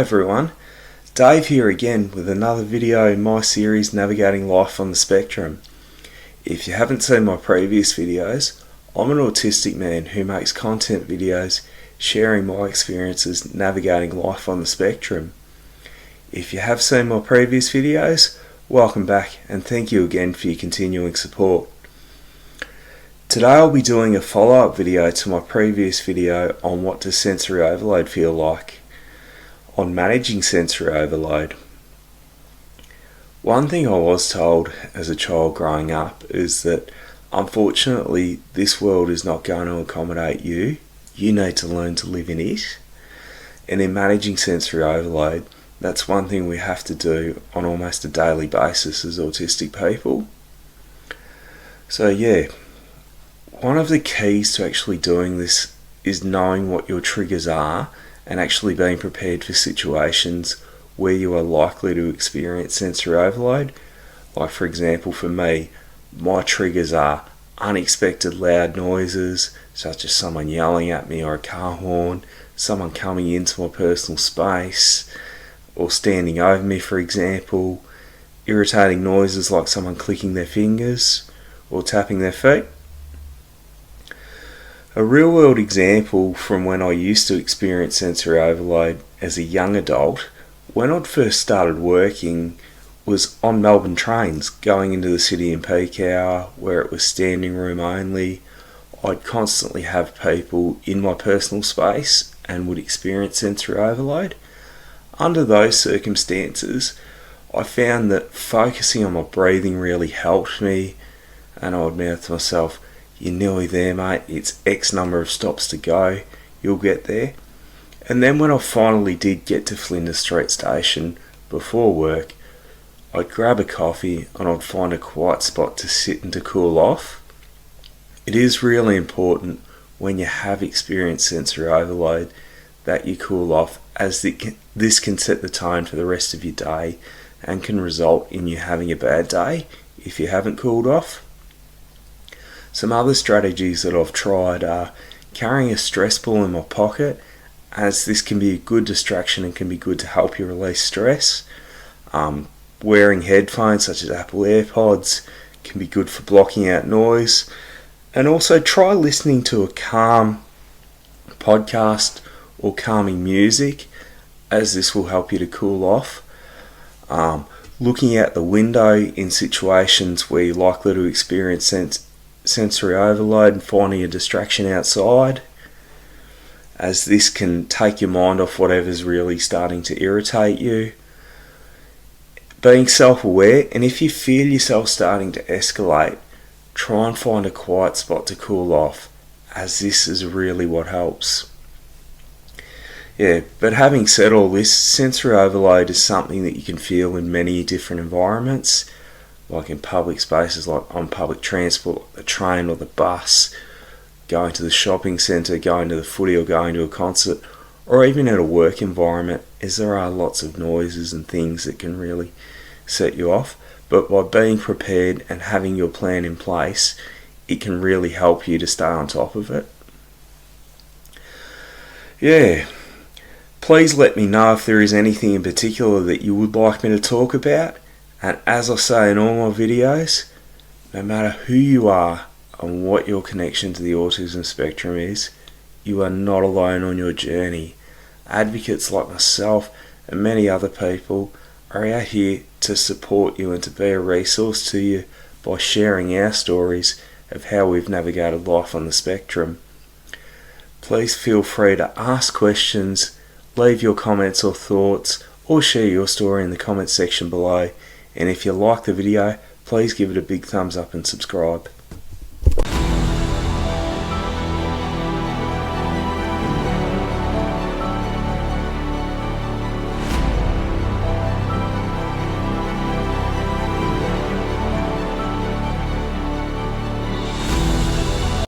everyone, Dave here again with another video in my series Navigating Life on the Spectrum. If you haven't seen my previous videos, I'm an autistic man who makes content videos sharing my experiences navigating life on the spectrum. If you have seen my previous videos, welcome back and thank you again for your continuing support. Today I'll be doing a follow-up video to my previous video on what does sensory overload feel like, on managing sensory overload. One thing I was told as a child growing up is that unfortunately this world is not going to accommodate you. You need to learn to live in it. And in managing sensory overload, that's one thing we have to do on almost a daily basis as autistic people. So yeah, one of the keys to actually doing this is knowing what your triggers are and actually being prepared for situations where you are likely to experience sensory overload. Like for example, for me, my triggers are unexpected loud noises, such as someone yelling at me or a car horn, someone coming into my personal space, or standing over me, for example, irritating noises like someone clicking their fingers or tapping their feet. A real-world example from when I used to experience sensory overload as a young adult, when I'd first started working, was on Melbourne trains going into the city in peak hour where it was standing room only. I'd constantly have people in my personal space and would experience sensory overload. Under those circumstances, I found that focusing on my breathing really helped me, and I would mouth to myself, "You're nearly there, mate, it's X number of stops to go, you'll get there." And then when I finally did get to Flinders Street Station before work, I'd grab a coffee and I'd find a quiet spot to sit and to cool off. It is really important when you have experienced sensory overload that you cool off, as this can set the tone for the rest of your day and can result in you having a bad day if you haven't cooled off. Some other strategies that I've tried are carrying a stress ball in my pocket, as this can be a good distraction and can be good to help you release stress. Wearing headphones such as Apple AirPods can be good for blocking out noise. And also try listening to a calm podcast or calming music, as this will help you to cool off. Looking out the window in situations where you're likely to experience sensory overload and finding a distraction outside, as this can take your mind off whatever's really starting to irritate you. Being self-aware, and if you feel yourself starting to escalate, try and find a quiet spot to cool off, as this is really what helps. Yeah, but having said all this, sensory overload is something that you can feel in many different environments, like in public spaces, like on public transport, the train or the bus, going to the shopping centre, going to the footy or going to a concert, or even at a work environment, as there are lots of noises and things that can really set you off. But by being prepared and having your plan in place, it can really help you to stay on top of it. Yeah, please let me know if there is anything in particular that you would like me to talk about. And as I say in all my videos, no matter who you are and what your connection to the autism spectrum is, you are not alone on your journey. Advocates like myself and many other people are out here to support you and to be a resource to you by sharing our stories of how we've navigated life on the spectrum. Please feel free to ask questions, leave your comments or thoughts, or share your story in the comments section below. And if you like the video, please give it a big thumbs up and subscribe.